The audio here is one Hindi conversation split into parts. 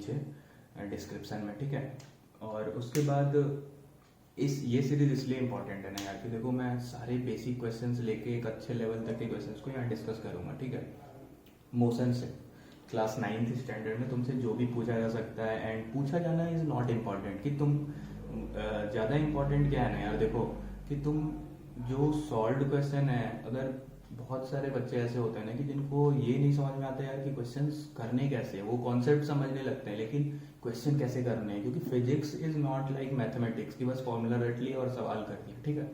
नीचे डिस्क्रिप्शन में, ठीक है। और उसके बाद ये सीरीज इसलिए इंपॉर्टेंट है ना यार कि देखो मैं सारे बेसिक क्वेश्चंस लेके एक अच्छे लेवल तक के क्वेश्चंस को यहाँ डिस्कस करूँगा, ठीक है। मोशन से क्लास 9th स्टैंडर्ड में तुमसे जो भी पूछा जा सकता है, एंड पूछा जाना इज़ नॉट इम्पॉर्टेंट कि तुम ज़्यादा इम्पॉर्टेंट क्या है ना यार, देखो कि तुम जो सॉल्व क्वेश्चन है, अगर बहुत सारे बच्चे ऐसे होते हैं ना कि जिनको ये नहीं समझ में आता यार कि क्वेश्चंस करने कैसे, वो कॉन्सेप्ट समझने लगते हैं लेकिन क्वेश्चन कैसे करने हैं, क्योंकि physics is not like mathematics कि बस फॉर्मूला रट लिया और सवाल कर लिया, ठीक है।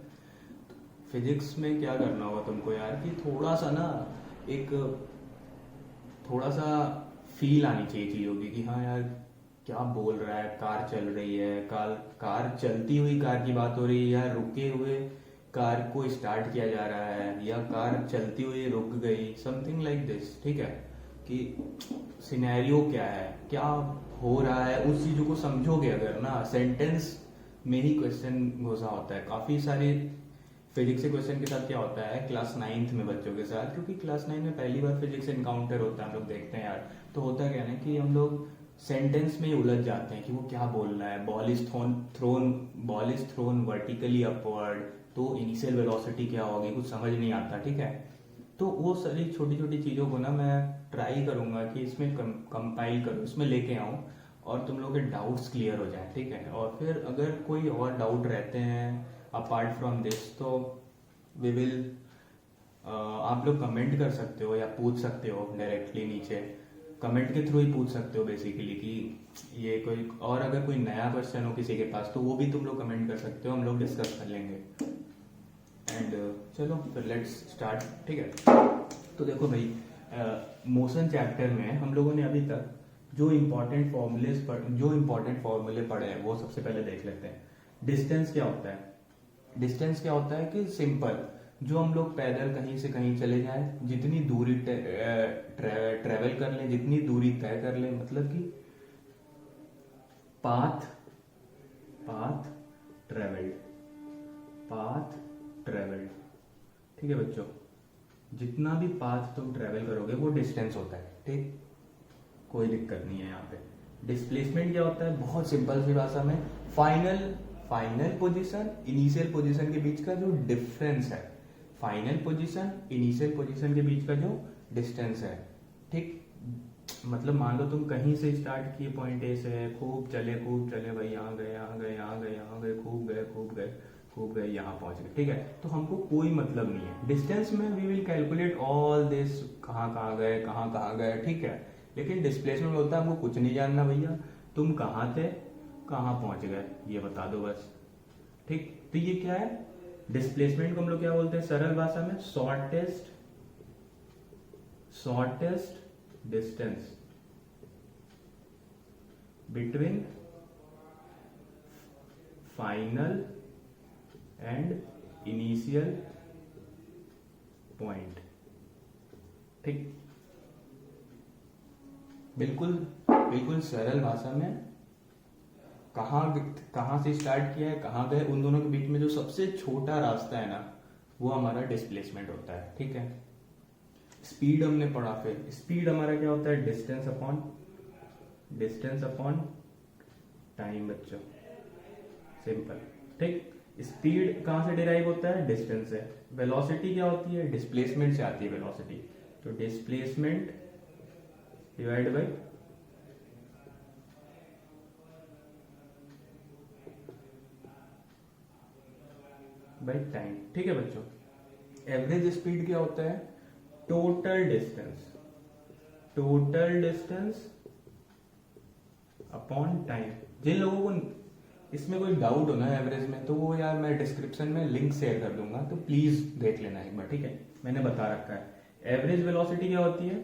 फिजिक्स में क्या करना होगा तुमको यार कि थोड़ा सा ना एक थोड़ा सा फील आनी चाहिए चीज़ों की कि हाँ यार क्या बोल रहा है, कार चल रही है, कार चलती हुई कार की बात हो रही है या रुके हुए कार को स्टार्ट किया जा रहा है, या कार चलती हुई रुक गई, समथिंग लाइक दिस, ठीक है। कि सिनेरियो क्या है, क्या हो रहा है, उस चीज़ों को समझोगे अगर ना, सेंटेंस में ही क्वेश्चन घुसा होता है। काफ़ी सारे फिजिक्स के क्वेश्चन के साथ क्या होता है क्लास 9th में बच्चों के साथ, क्योंकि क्लास 9 में पहली बार फिजिक्स इनकाउंटर होता है, हम लोग देखते हैं यार, तो होता क्या है कि हम लोग सेंटेंस में ही उलझ जाते हैं कि वो क्या बोल रहा है। Ball is throne vertically upward, तो इनिशियल वेलोसिटी क्या होगी, कुछ समझ नहीं आता, ठीक है। तो वो सारी छोटी छोटी चीज़ों को ना मैं ट्राई करूंगा कि इसमें कंपाइल करूँ, इसमें लेके आऊँ और तुम लोग के डाउट्स क्लियर हो जाए, ठीक है। और फिर अगर कोई और डाउट रहते हैं अपार्ट फ्रॉम दिस, तो वी विल आप लोग कमेंट कर सकते हो या पूछ सकते हो डायरेक्टली नीचे, कमेंट के थ्रू ही पूछ सकते हो बेसिकली कि ये कोई, और अगर कोई नया क्वेश्चन हो किसी के पास तो वो भी तुम लोग कमेंट कर सकते हो, हम लोग डिस्कस कर लेंगे। एंड चलो फिर लेट्स स्टार्ट, ठीक है। तो देखो भाई, मोशन चैप्टर में हम लोगों ने अभी तक जो इम्पोर्टेंट फॉर्मूले पढ़े हैं वो सबसे पहले देख लेते हैं। डिस्टेंस क्या होता है? डिस्टेंस क्या होता है कि सिंपल, जो हम लोग पैदल कहीं से कहीं चले जाएं, जितनी दूरी ट्रेवल कर लें, जितनी दूरी तय कर लें, मतलब कि पाथ ट्रेवल्ड, ठीक है बच्चों। जितना भी पाथ तुम ट्रेवल करोगे वो डिस्टेंस होता है, ठीक, कोई दिक्कत नहीं है यहाँ पे। डिस्प्लेसमेंट क्या होता है? बहुत सिंपल सी भाषा में फाइनल पोजीशन इनिशियल पोजीशन के बीच का जो डिफरेंस है, फाइनल पोजीशन इनिशियल पोजीशन के बीच का जो डिस्टेंस है, ठीक। मतलब मान लो तुम कहीं से स्टार्ट किए पॉइंट ए से, खूब चले भाई, यहाँ गए, खूब गए, यहाँ पहुंच गए, ठीक है। तो हमको कोई मतलब नहीं है डिस्टेंस में, we will calculate all this, कहाँ गए, ठीक है। लेकिन डिस्प्लेसमेंट में होता है हमको कुछ नहीं जानना भैया, तुम कहाँ थे, कहाँ पहुंच गए, ये बता दो बस, ठीक। तो ये क्या है? डिस्प्लेसमेंट को हम लोग क्या बोलते हैं सरल भाषा में? Shortest distance between final and initial point, ठीक। बिल्कुल सरल भाषा में कहाँ से स्टार्ट किया है, कहाँ गए, उन दोनों के बीच में जो सबसे छोटा रास्ता है ना, वो हमारा डिस्प्लेसमेंट होता है, ठीक है। स्पीड हमने पढ़ा, फिर स्पीड हमारा क्या होता है? डिस्टेंस अपॉन टाइम बच्चों, सिंपल, ठीक। स्पीड कहाँ से डिराइव होता है? डिस्टेंस से। वेलोसिटी क्या होती है? डिस्प्लेसमेंट से आती है वेलोसिटी, तो डिस्प्लेसमेंट डिवाइड बाय टाइम, ठीक है बच्चों। एवरेज स्पीड क्या होता है? Total distance upon time. जिन लोगों को इसमें कोई डाउट हो ना एवरेज में, तो वो यार मैं डिस्क्रिप्शन में लिंक शेयर कर दूंगा, तो प्लीज देख लेना एक बार, ठीक है। मैंने बता रखा है। एवरेज वेलोसिटी क्या होती है?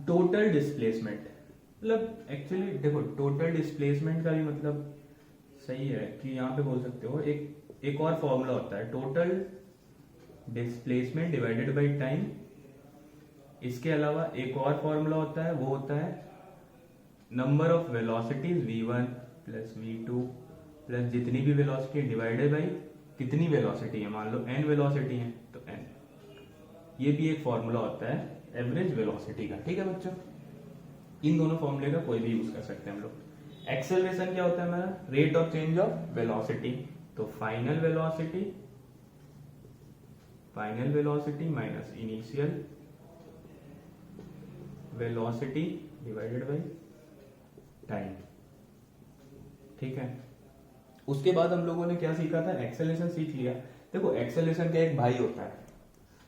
टोटल डिस्प्लेसमेंट, मतलब एक्चुअली देखो टोटल डिस्प्लेसमेंट का भी मतलब सही है कि यहाँ पे बोल सकते हो, एक और फॉर्मूला होता है, total displacement divided by time. इसके अलावा एक और फॉर्मूला होता है, वो होता है number of velocities v1 plus v2 plus जितनी भी वेलोसिटी डिवाइडेड बाई कितनी वेलोसिटी है, मान लो n वेलोसिटी है तो n। ये भी एक फॉर्मूला होता है एवरेज वेलोसिटी का, ठीक है बच्चों। इन दोनों फॉर्मूले का कोई भी यूज कर सकते हैं हम लोग। एक्सेलरेशन क्या होता है हमारा? Rate of change of velocity. तो final velocity minus initial velocity divided by time. ठीक है, उसके बाद हम लोगों ने क्या सीखा था? एक्सेलरेशन सीख लिया। देखो एक्सेलरेशन का एक भाई होता है,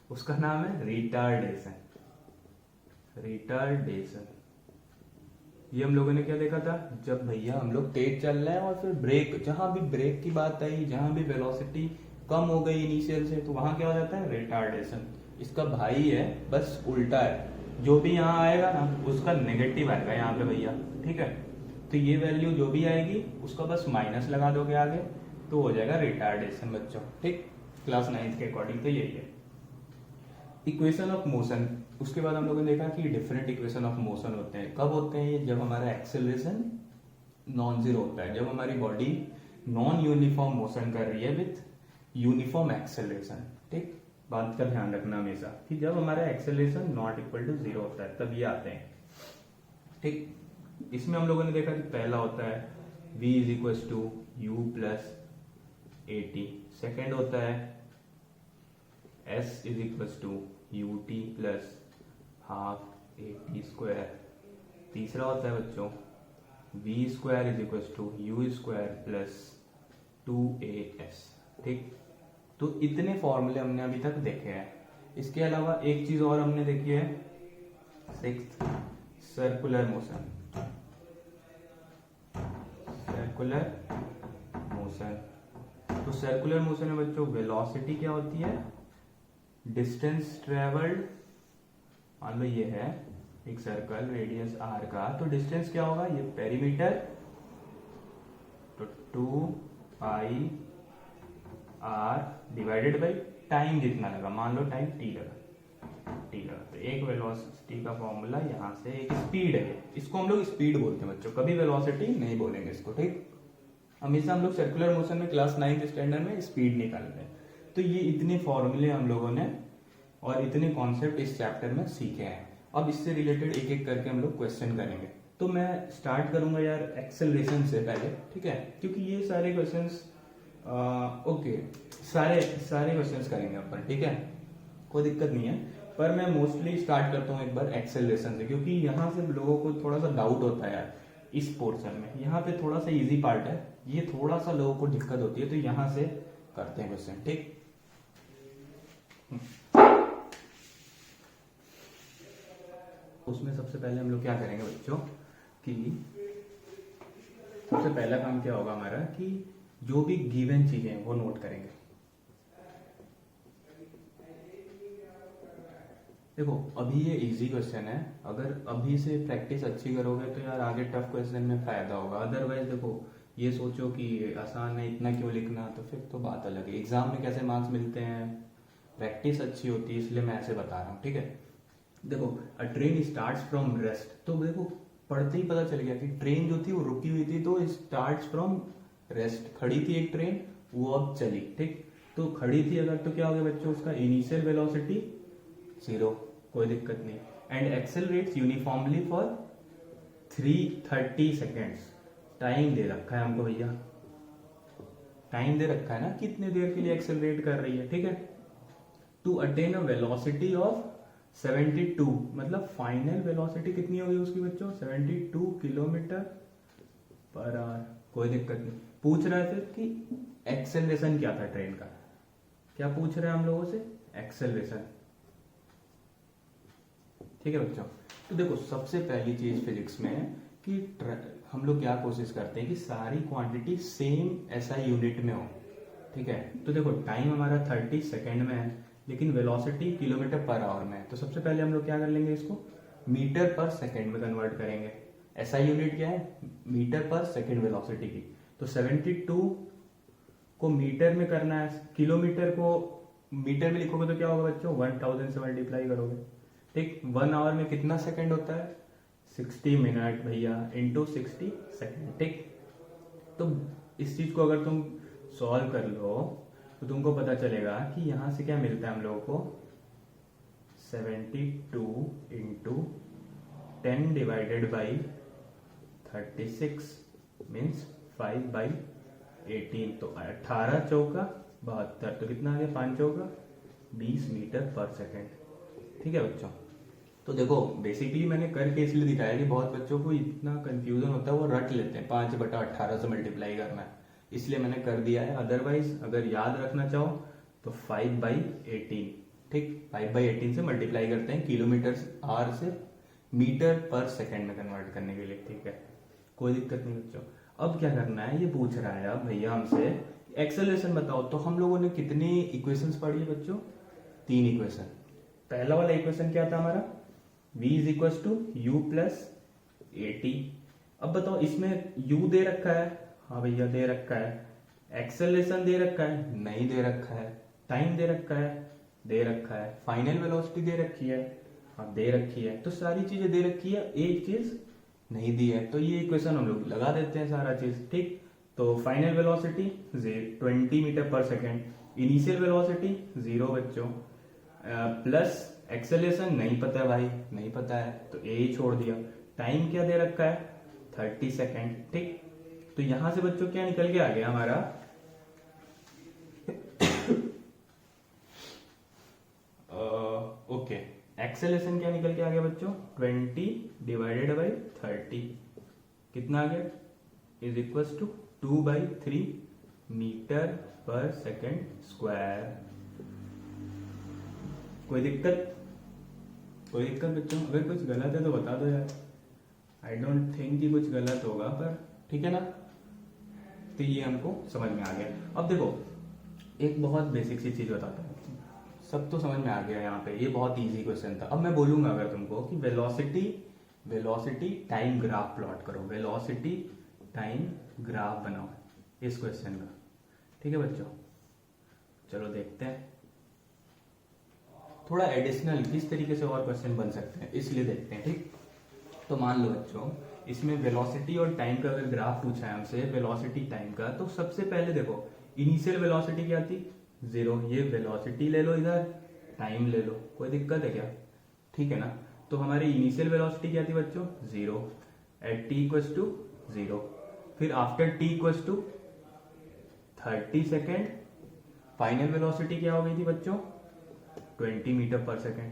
उसका नाम है रिटार्डेशन। ये हम लोगों ने क्या देखा था? जब भैया हम लोग तेज चल रहे हैं और फिर ब्रेक, जहां भी ब्रेक की बात आई, जहां भी वेलोसिटी कम हो गई इनिशियल से, तो वहां क्या हो जाता है? रिटार्डेशन। इसका भाई है, बस उल्टा है। जो भी यहाँ आएगा ना उसका नेगेटिव आएगा यहाँ पे भैया। ठीक है, तो ये वैल्यू जो भी आएगी उसका बस माइनस लगा दोगे आगे, तो हो जाएगा रिटार्डेशन बच्चों। ठीक, क्लास 9th के अकॉर्डिंग तो यही है। इक्वेशन ऑफ मोशन, उसके बाद हम लोगों ने देखा कि डिफरेंट इक्वेशन ऑफ मोशन होते हैं। कब होते हैं ये? जब हमारा एक्सेलरेशन नॉन जीरो होता है, जब हमारी बॉडी नॉन यूनिफॉर्म मोशन कर रही है विथ यूनिफॉर्म एक्सेलरेशन। ठीक, बात का ध्यान रखना हमेशा कि जब हमारा acceleration not equal to zero होता है तब ये आते हैं। ठीक, इसमें हम लोगों ने देखा कि पहला होता है v is equal to you plus a t. Second होता है s is equal to u t plus half a t square. तीसरा होता है बच्चों v square is equal to u square plus 2as। ठीक, तो इतने फॉर्मूले हमने अभी तक देखे हैं। इसके अलावा एक चीज और हमने देखी है, सिक्स्थ सर्कुलर मोशन। तो सर्कुलर मोशन में बच्चों वेलोसिटी क्या होती है? Distance travelled. मान लो ये है एक सर्कल रेडियस r का, तो डिस्टेंस क्या होगा? ये पेरीमीटर, तो 2 पाई r डिवाइडेड बाई टाइम जितना लगा, मान लो टाइम t लगा। तो एक वेलोसिटी का फॉर्मूला यहाँ से, एक स्पीड है, इसको हम लोग स्पीड बोलते हैं बच्चों, कभी वेलोसिटी नहीं बोलेंगे इसको। ठीक, हमेशा हम लोग सर्कुलर मोशन में क्लास 9th स्टैंडर्ड में स्पीड निकालते हैं। तो ये इतने फॉर्मूले हम लोगों ने और इतने कॉन्सेप्ट इस चैप्टर में सीखे हैं। अब इससे रिलेटेड एक एक करके हम लोग क्वेश्चन करेंगे। तो मैं स्टार्ट करूंगा यार एक्सेलरेशन से पहले, ठीक है, क्योंकि ये सारे क्वेश्चंस ओके सारे क्वेश्चंस करेंगे अपन। ठीक है, कोई दिक्कत नहीं है, पर मैं मोस्टली स्टार्ट करता हूँ एक बार एक्सेलरेशन से, क्योंकि यहाँ से लोगों को थोड़ा सा डाउट होता है यार इस पोर्शन में। यहाँ पे थोड़ा सा इजी पार्ट है, ये थोड़ा सा लोगों को दिक्कत होती है, तो यहाँ से करते हैं क्वेश्चन। ठीक, उसमें सबसे पहले हम लोग क्या करेंगे बच्चों कि सबसे पहला काम क्या होगा हमारा कि जो भी गिवन चीजें हैं वो नोट करेंगे। देखो अभी ये इजी क्वेश्चन है, अगर अभी से प्रैक्टिस अच्छी करोगे तो यार आगे टफ क्वेश्चन में फायदा होगा। अदरवाइज देखो ये सोचो कि आसान है इतना क्यों लिखना, तो फिर तो बात अलग है। एग्जाम में कैसे मार्क्स मिलते हैं, प्रैक्टिस अच्छी होती है, इसलिए मैं ऐसे बता रहा हूँ। ठीक है, देखो अ ट्रेन स्टार्ट्स फ्रॉम रेस्ट, तो देखो पढ़ते ही पता चल गया कि ट्रेन जो थी वो रुकी हुई थी, तो स्टार्ट्स फ्रॉम रेस्ट। खड़ी थी एक ट्रेन, वो अब चली। ठीक, तो खड़ी थी अगर तो क्या हो गया बच्चों, उसका इनिशियल वेलोसिटी 0, कोई दिक्कत नहीं, and accelerates uniformly for 330 seconds. Time दे रखा है हमको भैया, टाइम दे रखा है ना कितने देर के लिए एक्सेलरेट कर रही है। ठीक है, to attain a velocity of 72, मतलब फाइनल वेलोसिटी कितनी होगी उसकी बच्चों, 72 किलोमीटर पर आवर। कोई दिक्कत नहीं। पूछ रहा है फिर कि एक्सेलरेशन क्या था ट्रेन का, क्या पूछ रहे हैं हम लोगों से, एक्सेलरेशन। ठीक है बच्चों, तो देखो सबसे पहली चीज फिजिक्स में है कि हम लोग क्या कोशिश करते हैं कि सारी क्वांटिटी सेम SI यूनिट में हो। ठीक है, तो देखो टाइम हमारा 30 सेकेंड में है, लेकिन वेलोसिटी किलोमीटर पर आवर में है। तो सबसे पहले हम लोग क्या कर लेंगे, इसको मीटर पर सेकेंड में कन्वर्ट करेंगे। SI यूनिट क्या है, मीटर पर सेकेंड वेलोसिटी की। तो 72 को मीटर में करना है, किलोमीटर को मीटर में लिखोगे तो क्या होगा बच्चों, 1000 से मल्टीप्लाई करोगे। ठीक, 1 आवर में कितना सेकंड होता है, 60 मिनट भैया, इंटू 60 सेकेंड। ठीक, तो इस चीज को अगर तुम सॉल्व कर लो तो तुमको पता चलेगा कि यहां से क्या मिलता है हम लोगों को, 72 इंटू 10 डिवाइडेड बाई 36 मीन्स 5/18, तो 18 चौका 72, तो कितना आ गया 5 चौका 20 मीटर पर सेकेंड। ठीक है बच्चों, तो देखो बेसिकली मैंने करके इसलिए दिखाया कि बहुत बच्चों को इतना कंफ्यूजन होता है, वो रट लेते हैं 5/18 से मल्टीप्लाई करना है, इसलिए मैंने कर दिया है। अदरवाइज अगर याद रखना चाहो तो 5/18, ठीक 5/18 से मल्टीप्लाई करते हैं किलोमीटर आर से मीटर पर सेकेंड में कन्वर्ट करने के लिए। ठीक है, कोई दिक्कत नहीं बच्चों। अब क्या करना है, ये पूछ रहा है अब भैया हमसे एक्सेलरेशन बताओ, तो हम लोगों ने कितनी इक्वेशंस पढ़ी है बच्चों, 3 इक्वेशन। पहला वाला इक्वेशन क्या था हमारा, v is equal to you plus a t. अब बताओ इसमें u दे रखा है, हाँ भैया दे रखा है, एक्सेलरेशन दे रखा है, नहीं दे रखा है, टाइम दे रखा है, दे रखा है, फाइनल वेलोसिटी दे रखी है, हाँ दे रखी है, तो सारी चीजें दे रखी है, एक चीज नहीं दी है, तो ये इक्वेशन हम लोग लगा देते हैं सारा चीज। ठीक, तो final velocity 20 meter per second, initial velocity 0 बच्चों, प्लस एक्सेलरेशन नहीं पता है भाई, नहीं पता है तो ए ही छोड़ दिया, टाइम क्या दे रखा है 30 सेकेंड। ठीक, तो यहां से बच्चों क्या निकल के आ गया हमारा ओके, एक्सेलरेशन क्या निकल के आ गया बच्चों 20 डिवाइडेड बाई 30, कितना आ गया is equal to 2/3 metre per second square. कोई दिक्कत, कोई दिक्कत बच्चों, अगर कुछ गलत है तो बता दो यार, आई डोंट थिंक कि कुछ गलत होगा, पर ठीक है ना। तो ये हमको समझ में आ गया। अब देखो एक बहुत बेसिक सी चीज बताता हूँ, सब तो समझ में आ गया यहाँ पे, ये बहुत इजी क्वेश्चन था। अब मैं बोलूंगा अगर तुमको कि वेलोसिटी टाइम ग्राफ प्लॉट करो, वेलोसिटी टाइम ग्राफ बनाओ इस क्वेश्चन का। ठीक है बच्चों, चलो देखते हैं थोड़ा एडिशनल किस तरीके से और क्वेश्चन बन सकते हैं, इसलिए देखते हैं। ठीक, तो मान लो बच्चों इसमें वेलोसिटी और टाइम का अगर ग्राफ पूछा है हमसे, वेलोसिटी टाइम का, तो सबसे पहले देखो इनिशियल वेलोसिटी क्या थी 0, ये वेलोसिटी ले लो, इधर टाइम ले लो, कोई दिक्कत है क्या, ठीक है ना। तो हमारी इनिशियल वेलोसिटी क्या थी बच्चों 0, एट टी इक्वल टू 0, फिर after t equal to 30 second, final velocity क्या हो गई थी बच्चों 20 मीटर पर सेकेंड,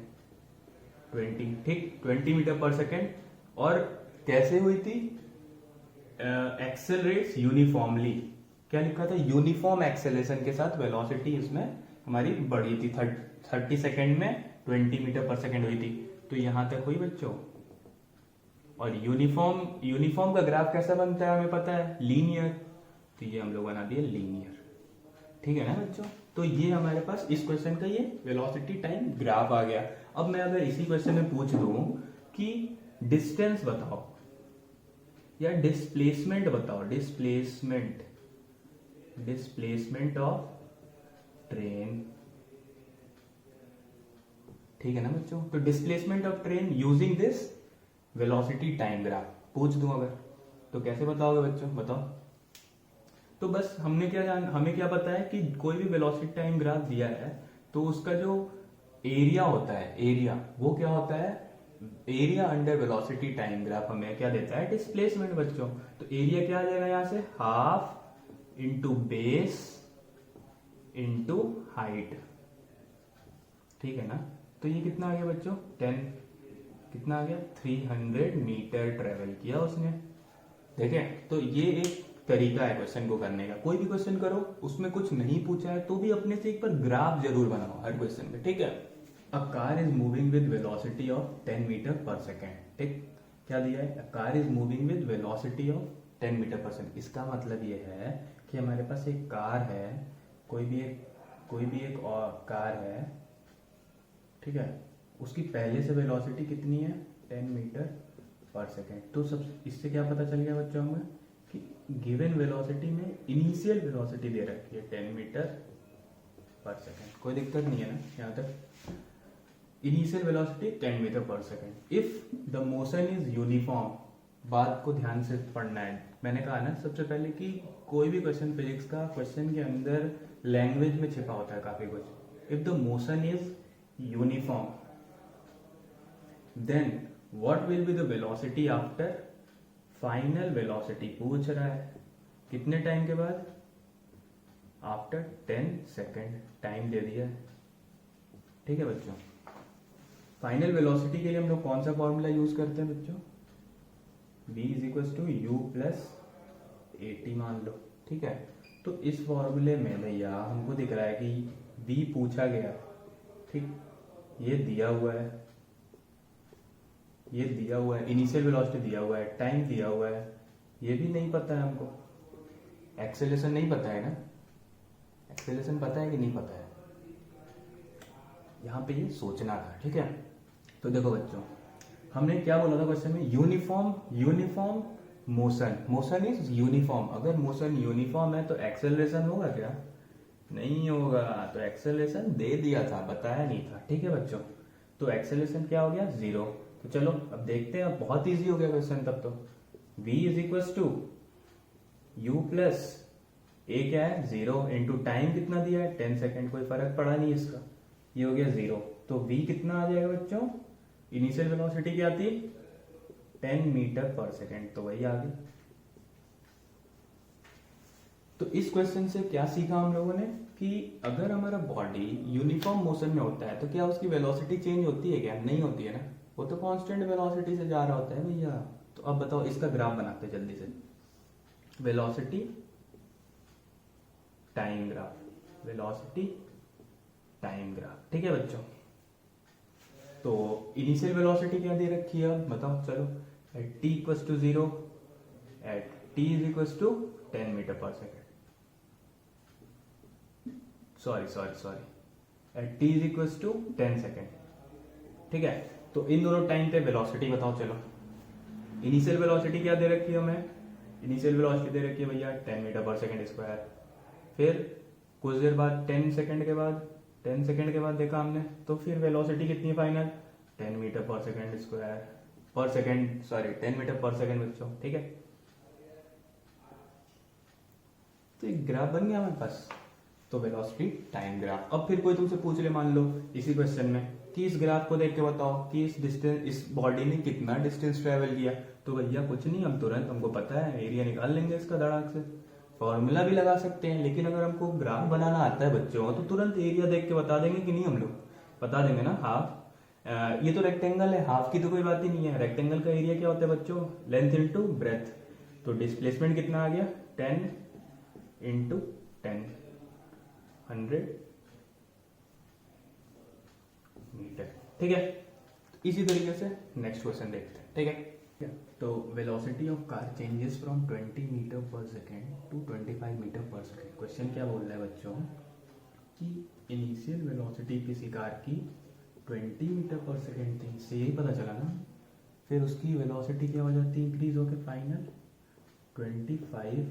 20, ठीक 20 मीटर पर सेकेंड। और कैसे हुई थी, एक्सेलरेट्स यूनिफॉर्मली, क्या लिखा था यूनिफॉर्म एक्सेलरेशन के साथ वेलोसिटी इसमें हमारी बढ़ी थी, 30 सेकेंड में 20 मीटर पर सेकेंड हुई थी, तो यहां तक हुई बच्चों। और यूनिफॉर्म का ग्राफ कैसा बनता है हमें पता है, लीनियर, तो ये हम लोग बना दिए लीनियर। ठीक है ना बच्चों, तो ये हमारे पास इस क्वेश्चन का ये वेलोसिटी टाइम ग्राफ आ गया। अब मैं अगर इसी क्वेश्चन में पूछ दूं कि डिस्टेंस बताओ या डिस्प्लेसमेंट बताओ, डिस्प्लेसमेंट ऑफ ट्रेन, ठीक है ना बच्चों। तो displacement of train using this velocity time graph पूछ दूं अगर, तो कैसे बताओगे बच्चों, बताओ। तो बस हमें क्या पता है कि कोई भी वेलोसिटी टाइम ग्राफ दिया है तो उसका जो एरिया होता है, एरिया वो क्या होता है, area under velocity time graph हमें क्या देता है, डिस्प्लेसमेंट बच्चों। तो एरिया क्या आ जाएगा यहां से, half into base into height, ठीक है ना। तो ये कितना आ गया बच्चों 10, कितना आ गया 300 मीटर ट्रेवल किया उसने। देखें, तो ये एक तरीका है क्वेश्चन को करने का। कोई भी क्वेश्चन करो उसमें कुछ नहीं पूछा है तो भी अपने से एक बार ग्राफ जरूर बनाओ हर क्वेश्चन में, ठीक है। A car is moving with velocity of 10 metre per second, ठीक, क्या दिया है, a car is moving with velocity of 10 metre per second. इसका मतलब ये है कि हमारे पास एक कार है, कोई भी एक कार है, ठीक है, उसकी पहले से वेलोसिटी कितनी है 10 मीटर पर सेकेंड। तो सब इससे क्या पता चल गया बच्चों हमें कि गिवन वेलोसिटी में इनिशियल वेलोसिटी दे रखी है 10 मीटर पर सेकेंड। कोई दिक्कत नहीं है ना यहाँ तक, initial velocity 10 metre per second. If the motion is uniform, बात को ध्यान से पढ़ना है, मैंने कहा ना सबसे पहले कि कोई भी क्वेश्चन फिजिक्स का क्वेश्चन के अंदर लैंग्वेज में छिपा होता है काफी कुछ। If the motion is uniform then what will be the velocity after final velocity पूछ रहा है, कितने टाइम के बाद, आफ्टर 10 सेकेंड, टाइम दे दिया है। ठीक है बच्चों, फाइनल वेलोसिटी के लिए हम लोग कौन सा फॉर्मूला यूज करते हैं बच्चों, v is equal to you plus AT मान लो। ठीक है, तो इस फॉर्मूले में भैया हमको दिख रहा है कि v पूछा गया, ठीक, ये दिया हुआ है, ये दिया हुआ है, इनिशियल वेलोसिटी दिया हुआ है, टाइम दिया हुआ है, ये भी नहीं पता है हमको, एक्सेलरेशन नहीं पता है ना, एक्सेलरेशन पता है कि नहीं पता है, यहाँ पे ये सोचना था। ठीक है, तो देखो बच्चों, हमने क्या बोला था क्वेश्चन में, uniform motion, motion is uniform, अगर मोशन यूनिफॉर्म है तो एक्सेलरेशन होगा क्या, नहीं होगा, तो एक्सेलरेशन दे दिया था, बताया नहीं था। ठीक है बच्चों, तो एक्सेलरेशन क्या हो गया, 0। तो चलो अब देखते हैं, अब बहुत इजी हो गया क्वेश्चन तब तो, v is equal to you plus A क्या है 0 इंटू टाइम कितना दिया है 10 सेकेंड, कोई फर्क पड़ा नहीं इसका, ये हो गया 0। तो v कितना आ जाएगा बच्चों, इनिशियल वेलोसिटी क्या थी 10 मीटर पर सेकेंड, तो वही आ गई। तो इस क्वेश्चन से क्या सीखा हम लोगों ने कि अगर हमारा बॉडी यूनिफॉर्म मोशन में होता है तो क्या उसकी वेलोसिटी चेंज होती है क्या, नहीं होती है ना, वो तो कांस्टेंट वेलोसिटी से जा रहा होता है भैया। तो अब बताओ, इसका ग्राफ बनाते जल्दी से, velocity time graph, velocity time graph. ठीक है बच्चों, तो इनिशियल वेलोसिटी क्या दे रखी है, बताओ चलो, at t equal to 0, at t is equal to 10 metre per second, sorry, at t is equal to 10 second. ठीक है, तो इन दोनों टाइम पे वेलोसिटी बताओ चलो, इनिशियल वेलोसिटी क्या दे रखी है हमें, इनिशियल वेलोसिटी दे रखी है भैया 10 मीटर पर सेकेंड स्क्वायर, फिर कुछ देर बाद 10 सेकेंड के बाद देखा हमने, तो फिर वेलोसिटी कितनी है final 10 metre per second square, पर second, sorry 10 metre per second बच्चों। ठीक है, तो एक ग्राफ बन गया हमारे पास, तो वेलोसिटी टाइम ग्राफ। अब फिर कोई तुमसे पूछ ले, मान लो इसी क्वेश्चन में, कि इस ग्राफ को देख के बताओ कि इस बॉडी ने कितना डिस्टेंस ट्रेवल किया, तो भैया कुछ नहीं, हम तुरंत, हमको पता है, एरिया निकाल लेंगे इसका धड़ाक से, फॉर्मूला भी लगा सकते हैं, लेकिन अगर हमको ग्राफ बनाना आता है बच्चों तो तुरंत एरिया देख के बता देंगे कि नहीं, हम लोग बता देंगे ना, हाफ, ये तो रेक्टेंगल है, हाफ की तो कोई बात ही नहीं है, रेक्टेंगल का एरिया क्या होता है बच्चों, लेंथ इंटू ब्रेथ, तो डिस्प्लेसमेंट कितना आ गया 10 इंटू 10, 100 मीटर। ठीक है, इसी तरीके से नेक्स्ट क्वेश्चन देखते हैं। ठीक है, तो velocity of car changes from 20 meter per second to 25 meter per second. Question क्या बोल रहा है बच्चों कि इनिशियल वेलोसिटी किसी कार की 20 मीटर पर सेकेंड थी, इससे यही पता चला ना, फिर उसकी वेलोसिटी क्या हो जाती है, इंक्रीज होकर फाइनल 25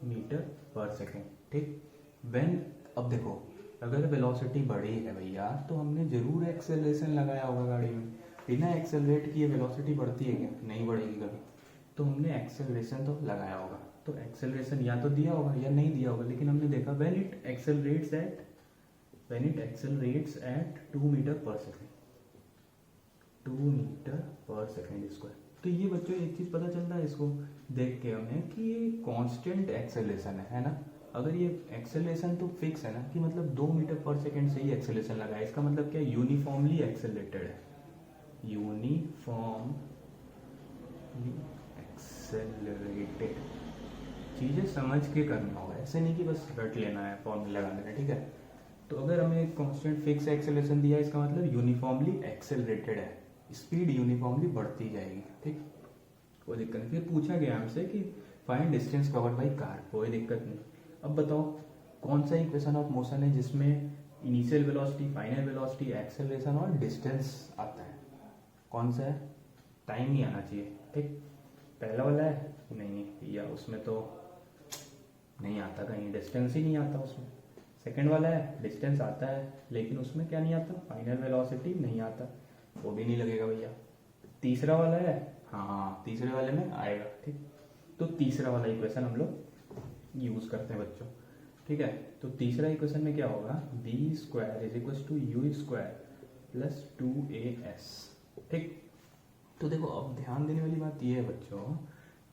मीटर पर सेकेंड। ठीक, व्हेन, अब देखो, अगर वेलोसिटी बढ़ी है भैया तो हमने जरूर एक्सेलरेशन लगाया होगा गाड़ी में, बिना एक्सेलरेट किए वेलोसिटी बढ़ती है क्या, नहीं बढ़ेगी कभी, तो हमने एक्सेलरेशन तो लगाया होगा, तो एक्सेलरेशन या तो दिया होगा या नहीं दिया होगा, लेकिन हमने देखा when it accelerates at 2 meter per second, 2 meter per second square. तो ये बच्चों एक चीज पता चलता है इसको देख के हमें कि ये कांस्टेंट एक्सेलरेशन है ना, अगर ये एक्सेलरेशन तो फिक्स है ना, कि मतलब 2 मीटर पर सेकेंड से ही एक्सेलरेशन लगा है, इसका मतलब क्या, यूनिफॉर्मली एक्सेलरेटेड है, यूनिफॉर्मली एक्सेलरेटेड। चीजें समझ के करना होगा, ऐसे नहीं कि बस रट लेना है, फॉर्मूला लगा लेना। ठीक है, तो अगर हमें कांस्टेंट फिक्स एक्सेलरेशन दिया है, इसका मतलब यूनिफॉर्मली एक्सेलरेटेड है, स्पीड यूनिफॉर्मली बढ़ती जाएगी। ठीक, कोई दिक्कत नहीं। फिर पूछा गया हमसे कि find distance covered by car, कोई दिक्कत नहीं। अब बताओ कौन सा इक्वेशन ऑफ मोशन है जिसमें initial velocity, final velocity, acceleration और डिस्टेंस आता है, कौन सा है, टाइम ही आना चाहिए। ठीक, पहला वाला है नहीं, या उसमें तो नहीं आता कहीं, डिस्टेंस ही नहीं आता उसमें। सेकंड वाला है डिस्टेंस आता है लेकिन उसमें क्या नहीं आता, फाइनल वेलोसिटी नहीं आता, वो भी नहीं लगेगा भैया। तीसरा वाला है, हाँ तीसरे वाले में आएगा। ठीक, तो तीसरा वाला इक्वेशन हम लोग यूज करते हैं बच्चों। ठीक है, तो तीसरा इक्वेशन में क्या होगा, b square is equal to u square plus 2as। ठीक, तो देखो अब ध्यान देने वाली बात ये है बच्चों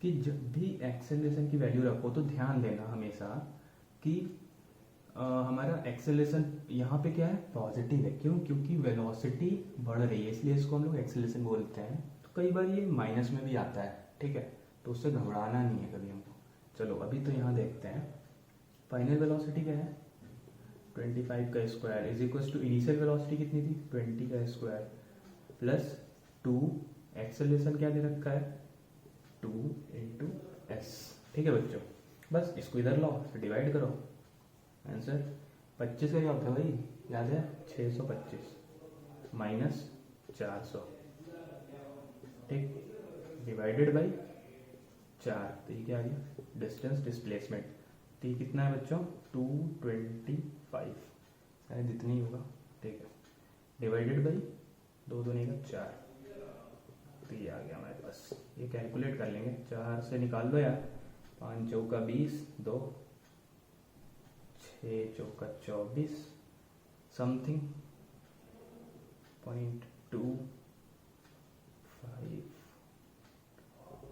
कि जब भी एक्सेलरेशन की वैल्यू रखो तो ध्यान देना हमेशा कि हमारा एक्सेलरेशन यहाँ पे क्या है, पॉजिटिव है। क्यों? क्योंकि वेलोसिटी बढ़ रही है, इसलिए इसको हम लोग एक्सेलरेशन बोलते हैं। तो कई बार ये माइनस में भी आता है, ठीक है, तो उससे घबराना नहीं है कभी हमको। चलो अभी तो यहाँ देखते हैं फाइनल वेलोसिटी क्या है, 25 का square is equal to initial velocity कितनी थी, 20 का स्क्वायर प्लस 2, एक्सेलरेशन क्या दे रखा है, 2 इंटू एस। ठीक है बच्चों, बस इसको इधर लाओ फिर डिवाइड करो, आंसर 25 का क्या होता है भाई, याद है 625 माइनस 400, ठीक, डिवाइडेड बाई 4। तो ये क्या आ गया, डिस्टेंस डिस्प्लेसमेंट। तो ये कितना है बच्चों, 225, शायद इतना ही होगा, ठीक है, डिवाइडेड बाई 2 दूनी का 4। तो ये आ गया हमारे पास, ये कैलकुलेट कर लेंगे, 4 से निकाल दो यार, 5 चौका 20, 2 6 चौका 24 समथिंग 0.25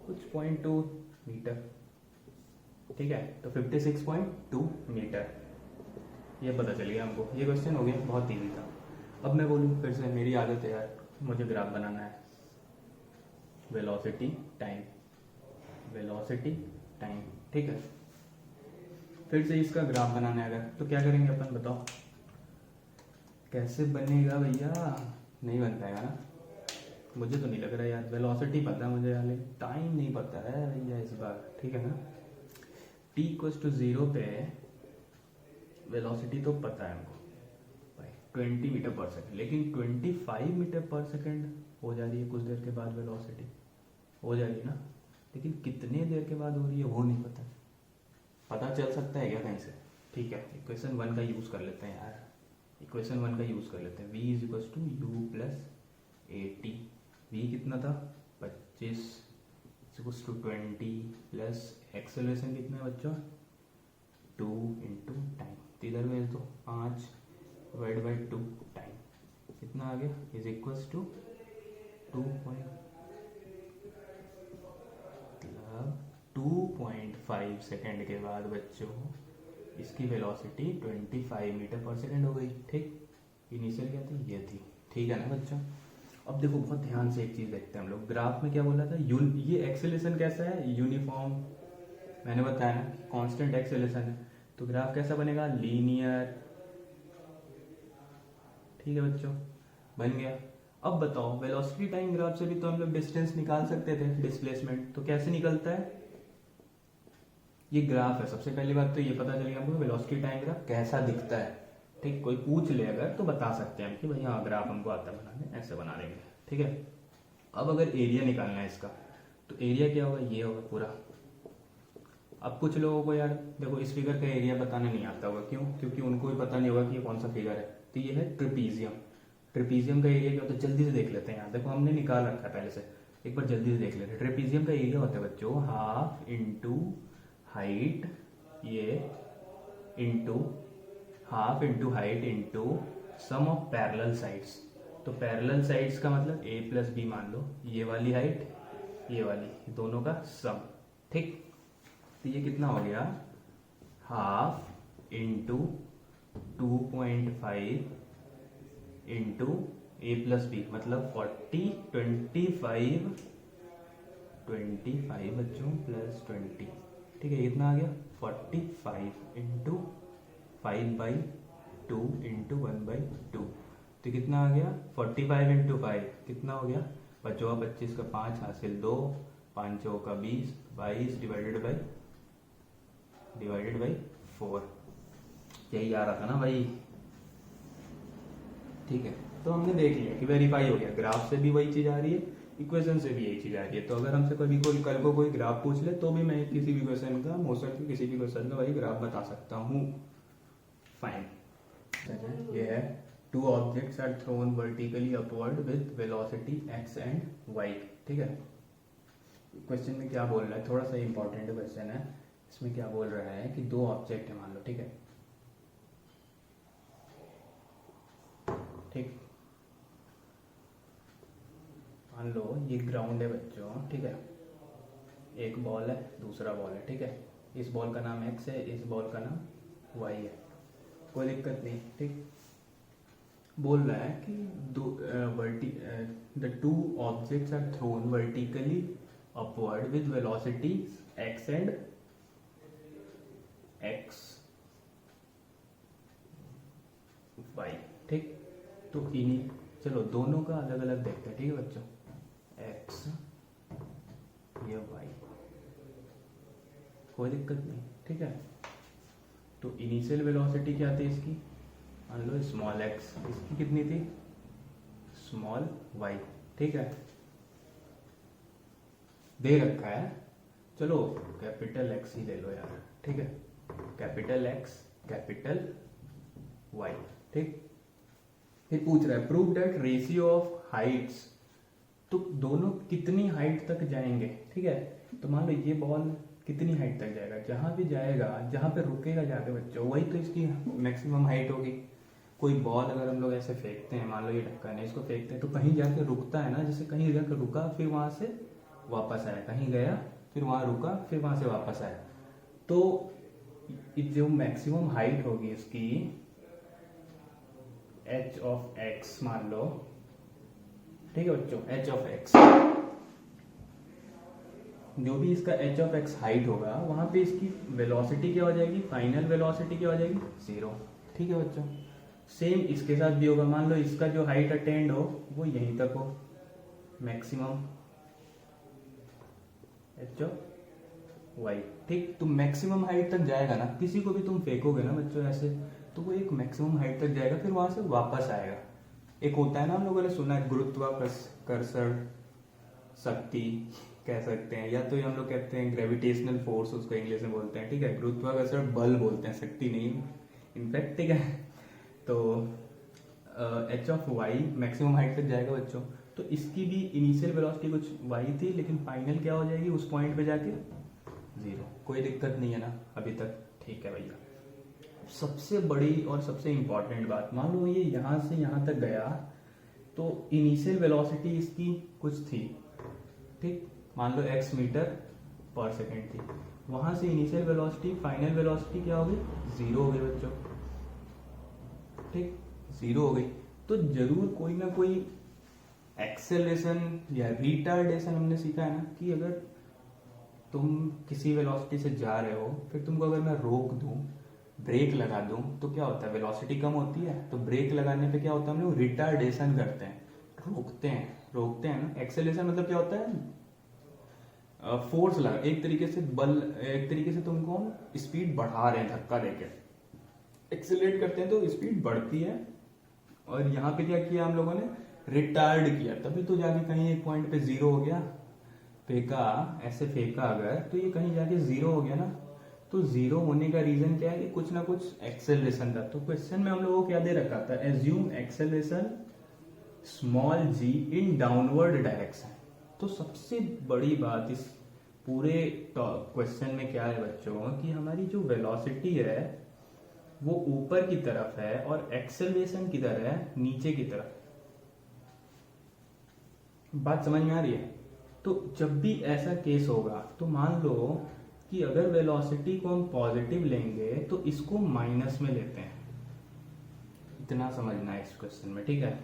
कुछ 0.2 मीटर, ठीक है। तो 56.2 मीटर ये पता चल गया हमको। ये क्वेश्चन हो गया, बहुत ईजी था। अब मैं बोलूँ फिर से, मेरी आदत है यार, मुझे ग्राफ बनाना है, वेलोसिटी टाइम, वेलोसिटी टाइम, ठीक है। फिर से इसका ग्राफ बनाना है अगर, तो क्या करेंगे अपन, बताओ कैसे बनेगा भैया, नहीं बन पाएगा ना, मुझे तो नहीं लग रहा यार। वेलोसिटी पता है मुझे यार, टाइम नहीं पता है भैया इस बार, ठीक है ना। t इक्वल्स टू 0 पे वेलोसिटी तो पता है हमको भाई 20 मीटर पर सेकंड, लेकिन 25 मीटर पर सेकंड हो जा रही है कुछ देर के बाद, वेलोसिटी हो जा रही है ना, लेकिन कितने देर के बाद हो रही है वो नहीं पता। पता चल सकता है क्या कहीं से, ठीक है। इक्वेशन 1 का यूज कर लेते हैं यार, इक्वेशन 1 का यूज कर लेते हैं, v is equals to you plus a t. V कितना था 25 इक्वल्स टू 20 प्लस एक्सेलरेशन कितना है बच्चों 2 इंटू टाइम, इधर भेज दो 5 डिवाइड बाई 2 टाइम, कितना आ गया इज इक्वल्स टू 2.5 सेकेंड के बाद बच्चों इसकी वेलोसिटी 25 मीटर पर सेकेंड हो गई, ठीक। इनिशियल क्या थी, ये थी, ठीक है ना बच्चों। अब देखो बहुत ध्यान से एक चीज देखते हैं हम लोग, ग्राफ में क्या बोला था, ये एक्सेलरेशन कैसा है, यूनिफॉर्म, मैंने बताया ना कांस्टेंट एक्सेलरेशन है, तो ग्राफ कैसा बनेगा, लीनियर, ठीक है बच्चों, बन गया। अब बताओ वेलोसिटी टाइम ग्राफ से भी तो हम लोग डिस्टेंस निकाल सकते थे, डिस्प्लेसमेंट, तो कैसे निकलता है, ये ग्राफ है। सबसे पहली बात तो ये पता चलेगा हमको वेलोसिटी टाइम ग्राफ कैसा दिखता है, ठीक। कोई पूछ ले अगर तो बता सकते हैं कि भाई हाँ ग्राफ हमको आता है बनाने, ऐसे बना देंगे, ठीक है। अब अगर एरिया निकालना है इसका, तो एरिया क्या होगा, ये होगा पूरा। अब कुछ लोगों को यार देखो इस फिगर का एरिया बताना नहीं आता होगा, क्यों, क्योंकि उनको भी पता नहीं होगा कि ये कौन सा फिगर है। तो ये है ट्रिपीजियम, ट्रिपीजियम का एरिया क्या होता है, जल्दी से देख लेते हैं यार, देखो हमने निकाल रखा है पहले से, एक बार जल्दी से देख लेते हैं। ट्रिपीजियम का एरिया होता है बच्चों हाफ इंटू हाइट, ये into half into height into sum of parallel sides. तो पैरेलल साइड्स का मतलब a प्लस बी मान लो, ये वाली हाइट ये वाली, दोनों का सम, ठीक। तो ये कितना हो गया, half into 2.5 into a plus b, मतलब 40, 25 बच्चों प्लस 20, ठीक है। कितना आ गया 45 इंटू 5/2 इंटू 1/2, तो कितना आ गया 45 इंटू 5 कितना हो गया बच्चों, 25 का 5 हासिल 2, 5 का 20, 22 डिवाइडेड बाई 4, यही आ रहा था ना भाई, ठीक है। तो हमने देख लिया कि वेरीफाई हो गया, ग्राफ से भी वही चीज आ रही है, इक्वेशन से भी यही चीज आ रही है। तो अगर हमसे कभी कोई कल को कोई ग्राफ पूछ ले तो भी मैं किसी भी क्वेश्चन का, मोशन के किसी भी क्वेश्चन का भाई ग्राफ बता सकता हूँ, फाइन। ये है, two objects are thrown vertically upward with velocity x and y, ठीक है। क्वेश्चन में क्या बोल रहा है, थोड़ा सा इंपॉर्टेंट क्वेश्चन है, इसमें क्या बोल रहा है कि दो ऑब्जेक्ट है मान लो, ठीक है, ठीक, मान लो ये ग्राउंड है बच्चों, ठीक है, एक बॉल है, दूसरा बॉल है, ठीक है, इस बॉल का नाम x है, इस बॉल का नाम y है, कोई दिक्कत नहीं, ठीक। बोल रहा है कि the two objects are thrown vertically upward with velocity x and x y, ठीक। तो इन्हीं, चलो दोनों का अलग अलग देखते हैं, ठीक है बच्चों, x ये y, कोई दिक्कत नहीं, ठीक है। तो इनिशियल वेलोसिटी क्या थी इसकी, मान लो स्मॉल x, इसकी कितनी थी, स्मॉल y, ठीक है, दे रखा है, चलो कैपिटल X ही ले लो यार, ठीक है, कैपिटल X कैपिटल Y, ठीक। फिर पूछ रहा है prove that ratio of Heights, तो दोनों कितनी हाइट तक जाएंगे, ठीक है। तो मान लो ये बॉल कितनी हाइट तक जाएगा, जहां भी जाएगा, जहां पे रुकेगा जाके बच्चों, वही तो इसकी मैक्सिमम हाइट होगी। कोई बॉल अगर हम लोग ऐसे फेंकते हैं, मान लो ये ढक्कन है, इसको फेंकते हैं तो कहीं जाके रुकता है ना, जैसे कहीं जाकर रुका फिर वहां से वापस आया, कहीं गया फिर वहां रुका फिर वहां से वापस आया, तो जो मैक्सिमम हाइट होगी इसकी h ऑफ x मान लो, ठीक है बच्चों, h ऑफ x, जो भी इसका h ऑफ x हाइट होगा वहां पे इसकी वेलोसिटी क्या हो जाएगी, फाइनल वेलोसिटी क्या हो जाएगी, 0, ठीक है बच्चों। सेम इसके साथ भी होगा, मान लो इसका जो हाइट अटेंड हो वो यहीं तक हो, मैक्सिमम h ऑफ y, ठीक। तो मैक्सिमम हाइट तक जाएगा ना, किसी को भी तुम फेंकोगे ना बच्चों ऐसे, तो वो एक मैक्सिमम हाइट तक जाएगा, फिर वहां से वापस आएगा। एक होता है ना, हम लोगों ने सुना है गुरुत्वाकर्षण शक्ति कह सकते हैं, या तो हम लोग कहते हैं ग्रेविटेशनल फोर्स, उसको इंग्लिश में बोलते हैं, ठीक है, गुरुत्वाकर्षण बल बोलते हैं, शक्ति नहीं इनफैक्ट, ठीक है। तो h of y maximum height तक जाएगा बच्चों, तो इसकी भी इनिशियल वेलोसिटी कुछ y थी, लेकिन फाइनल क्या हो जाएगी उस पॉइंट पे जाके 0, कोई दिक्कत नहीं है ना अभी तक, ठीक है भैया। सबसे बड़ी और सबसे इंपॉर्टेंट बात, मान लो ये यहां से यहां तक गया, तो इनिशियल वेलोसिटी इसकी कुछ थी, ठीक, मान लो x मीटर पर सेकेंड थी, वहां से इनिशियल वेलोसिटी फाइनल वेलोसिटी क्या हो गई, 0 हो गई बच्चों, ठीक, 0 हो गई। तो जरूर कोई ना कोई एक्सेलरेशन या रिटार्डेशन, हमने सीखा है ना कि अगर तुम किसी वेलोसिटी से जा रहे हो, फिर तुमको अगर मैं रोक दूं, ब्रेक लगा दूं, तो क्या होता है, वेलोसिटी कम होती है, तो ब्रेक लगाने पे क्या होता है, हम लोग रिटार्डेशन करते हैं, रोकते हैं ना। एक्सेलरेशन मतलब क्या होता है, फोर्स लगा, एक तरीके से बल, एक तरीके से तुमको स्पीड बढ़ा रहे हैं धक्का देके, एक्सेलरेट करते हैं तो स्पीड बढ़ती है, और यहाँ पे क्या किया हम लोगों ने, रिटार्ड किया, तभी तो जाके कहीं एक पॉइंट पे 0 हो गया, फेंका ऐसे फेंका अगर, तो ये कहीं जाके 0 हो गया ना। तो 0 होने का रीजन क्या है कि कुछ ना कुछ एक्सेलरेशन था। तो क्वेश्चन में हम लोगों को क्या दे रखा था, assume acceleration small g in downward direction. तो सबसे बड़ी बात इस पूरे क्वेश्चन में क्या है बच्चों, कि हमारी जो वेलोसिटी है वो ऊपर की तरफ है और एक्सेलरेशन किधर है, नीचे की तरफ। बात समझ में आ रही है। तो जब भी ऐसा केस होगा तो मान लो कि अगर वेलोसिटी को हम पॉजिटिव लेंगे तो इसको माइनस में लेते हैं, इतना समझना है इस क्वेश्चन में, ठीक है।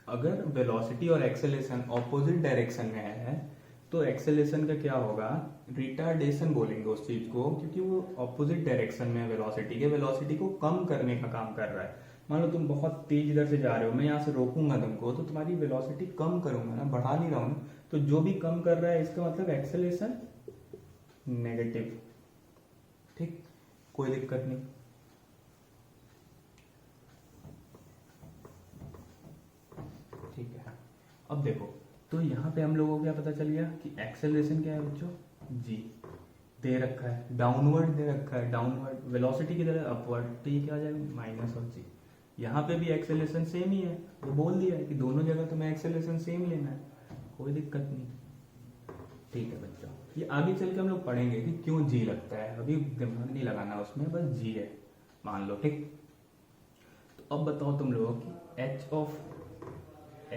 अगर वेलोसिटी और एक्सेलरेशन ऑपोजिट डायरेक्शन में है तो एक्सेलरेशन का क्या होगा, रिटार्डेशन बोलेंगे उस चीज को, क्योंकि वो ऑपोजिट डायरेक्शन में है वेलोसिटी के, वेलोसिटी को कम करने का काम कर रहा है। मान लो तुम बहुत तेज इधर से जा रहे हो, मैं यहाँ से रोकूंगा तुमको, तो तुम्हारी वेलोसिटी कम करूंगा ना, बढ़ा नहीं रहा हूं, तो जो भी कम कर रहा है इसका मतलब एक्सेलरेशन नेगेटिव, ठीक, कोई दिक्कत नहीं। ठीक है, अब देखो, तो यहाँ पे हम लोगों को क्या पता चल गया कि एक्सेलरेशन क्या है बच्चों, g दे रखा है, डाउनवर्ड दे रखा है, डाउनवर्ड वेलोसिटी की तरह अपवर्ड, तो ये क्या आ जाएगा माइनस ऑफ g। यहाँ पे भी एक्सेलरेशन सेम ही है, वो बोल दिया है कि दोनों जगह तुम्हें एक्सेलरेशन सेम लेना है, कोई दिक्कत नहीं। ठीक है बच्चों, ये आगे चल के हम लोग पढ़ेंगे कि क्यों g लगता है, अभी दिमाग नहीं लगाना उसमें, बस g है मान लो, ठीक। तो अब बताओ तुम लोग कि h ऑफ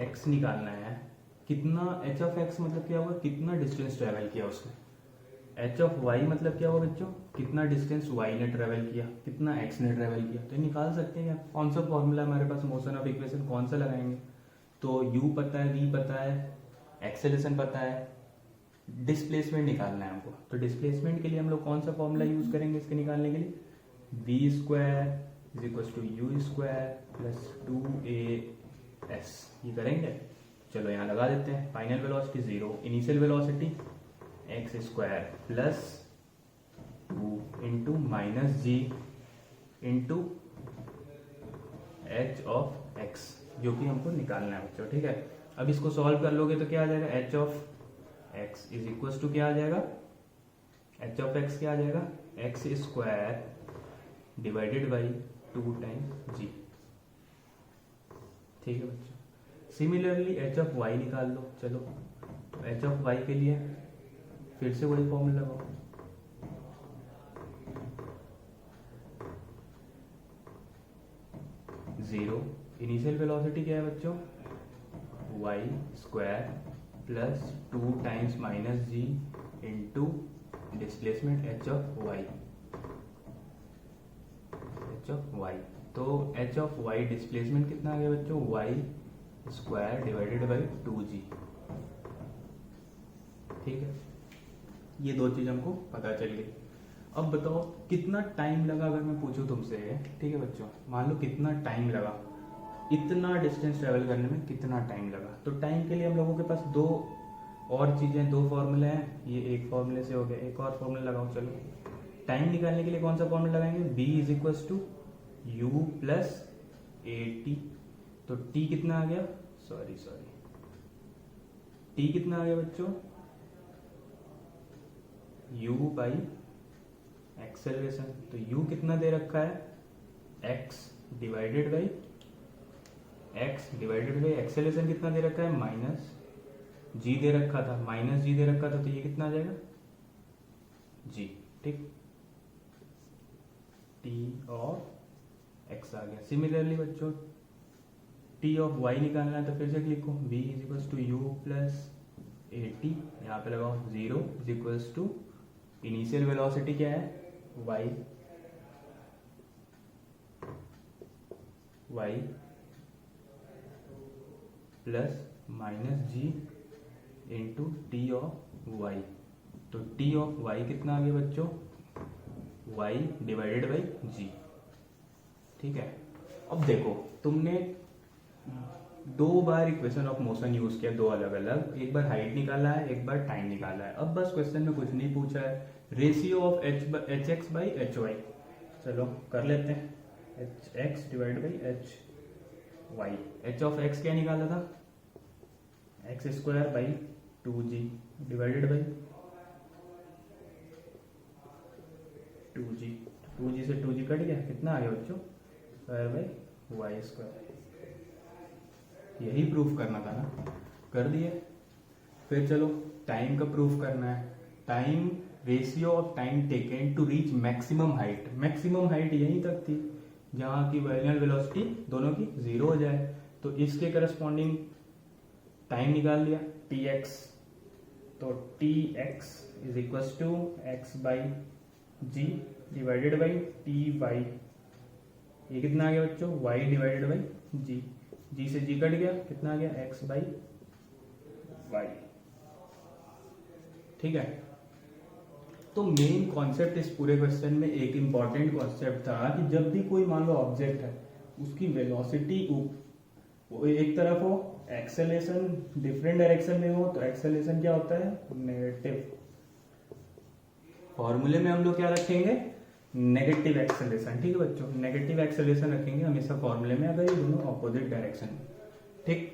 x निकालना है, कितना एच ऑफ एक्स मतलब क्या होगा, कितना डिस्टेंस ट्रेवल किया उसने। एच ऑफ वाई मतलब क्या होगा बच्चों, कितना डिस्टेंस वाई ने ट्रेवल किया, कितना एक्स ने ट्रेवल किया। तो निकाल सकते हैं आप। कौन सा फॉर्मूला हमारे पास मोशन ऑफ इक्वेशन, कौन सा लगाएंगे। तो यू पता है, वी पता है, एक्सेलेरेशन पता है, डिस्प्लेसमेंट निकालना है हमको। तो डिस्प्लेसमेंट के लिए हम लोग कौन सा फॉर्मूला यूज करेंगे इसके निकालने के लिए, v square is equal to u square plus 2as, ये करेंगे। चलो यहाँ लगा देते हैं। Final velocity 0, initial velocity x square plus 2 into minus g into h of x, जो कि हमको निकालना है बच्चों, ठीक है। अब इसको सॉल्व कर लोगे तो क्या आ जाएगा, H of X is equal to क्या आ जाएगा, एच ऑफ एक्स क्या आ जाएगा, X square divided by 2 times G, ठीक है बच्चों। सिमिलरली एच ऑफ वाई निकाल लो। चलो तो एच ऑफ वाई के लिए फिर से वही फॉर्मूला लगाओ, जीरो, इनिशियल वेलोसिटी क्या है बच्चों, y square plus 2 times minus g into displacement h of y, h of y. तो एच ऑफ वाई डिस्प्लेसमेंट कितना आ गया बच्चों, y square divided by 2g, ठीक है। ये दो चीज हमको पता चल गई। अब बताओ कितना टाइम लगा, अगर मैं पूछूं तुमसे, ठीक है बच्चों, मान लो कितना टाइम लगा, इतना डिस्टेंस ट्रेवल करने में कितना टाइम लगा। तो टाइम के लिए हम लोगों के पास दो और चीजें, दो फॉर्मूले हैं। ये एक फॉर्मूले से हो गया, एक और फॉर्मूला लगाओ। चलो टाइम निकालने के लिए कौन सा फॉर्मूला लगाएंगे, b is equal to you plus a t. तो t कितना आ गया, सॉरी t कितना आ गया बच्चों, u बाई एक्सेलरेशन। तो u कितना दे रखा है, x डिवाइडेड बाई एक्सेलरेशन कितना दे रखा है, माइनस g दे रखा था, तो ये कितना आ जाएगा, g, ठीक। t ऑफ x आ गया। सिमिलरली बच्चों t ऑफ y निकालना है, तो फिर से लिखो v is equal to you plus a t, यहाँ पे लगाओ 0 is equal to initial velocity क्या है, y plus minus g into t of y. तो टी ऑफ वाई कितना आ गया बच्चों, y डिवाइडेड बाई जी, ठीक है। अब देखो तुमने दो बार इक्वेशन ऑफ मोशन यूज किया, दो अलग अलग, एक बार हाइट निकाला है, एक बार टाइम निकाला है। अब बस क्वेश्चन में कुछ नहीं पूछा है, ratio of h x by h y. चलो कर लेते हैं, h x divide by h y. H of x क्या निकाला था, x square by 2g divided by 2g से 2g कट गया, कितना आ गया बच्चों, स्क्वायर बाई वाई स्क्वायर। यही प्रूफ करना था ना, कर दिए। फिर चलो टाइम का प्रूफ करना है। Time, ratio of time taken to reach maximum height. Maximum height यहीं तक थी जहां की फाइनल वेलोसिटी दोनों की 0 हो जाए। तो इसके करस्पॉन्डिंग टाइम निकाल लिया tx। तो tx is equal to x by g divided by t y. ये कितना आ गया बच्चों, y divided by g, g से जी कट गया, कितना आ गया, x बाई वाई, ठीक है। तो मेन कॉन्सेप्ट इस पूरे क्वेश्चन में एक इंपॉर्टेंट कॉन्सेप्ट था कि जब भी कोई मान लो ऑब्जेक्ट है, उसकी वेलोसिटी एक तरफ हो, एक्सेलेरेशन डिफरेंट डायरेक्शन में हो, तो एक्सेलेरेशन क्या होता है, नेगेटिव। फॉर्मूले में हम लोग क्या रखेंगे, नेगेटिव एक्सेलेरेशन, ठीक है बच्चों, नेगेटिव एक्सेलेरेशन रखेंगे हमेशा फॉर्मूले में, अगर ये दोनों ऑपोजिट डायरेक्शन, ठीक।